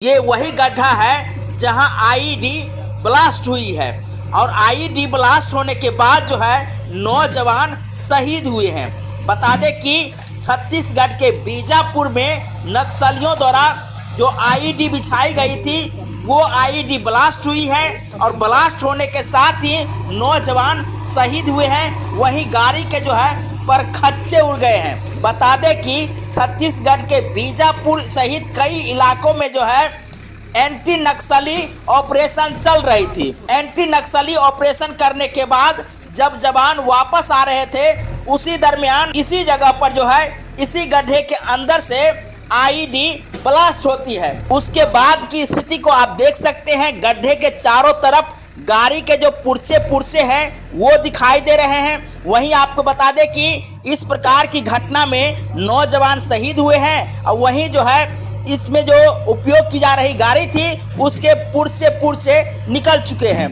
ये वही गड्ढा है जहां आईईडी ब्लास्ट हुई है और आईईडी ब्लास्ट होने के बाद जो है नौजवान शहीद हुए हैं। बता दें कि छत्तीसगढ़ के बीजापुर में नक्सलियों द्वारा जो आईईडी बिछाई गई थी वो आईईडी ब्लास्ट हुई है और ब्लास्ट होने के साथ ही नौजवान शहीद हुए हैं। वहीं गाड़ी के जो है परखच्चे उड़ गए हैं। बता दें कि छत्तीसगढ़ के बीजापुर सहित कई इलाकों में जो है एंटी नक्सली ऑपरेशन चल रही थी। एंटी नक्सली ऑपरेशन करने के बाद जब जवान वापस आ रहे थे उसी दरमियान इसी जगह पर जो है इसी गड्ढे के अंदर से आईईडी ब्लास्ट होती है। उसके बाद की स्थिति को आप देख सकते हैं। गड्ढे के चारों तरफ गाड़ी के जो पुर्चे हैं वो दिखाई दे रहे हैं। वहीं आपको बता दें कि इस प्रकार की घटना में नौजवान शहीद हुए हैं और वहीं जो है इसमें जो उपयोग की जा रही गाड़ी थी उसके पुर्चे निकल चुके हैं।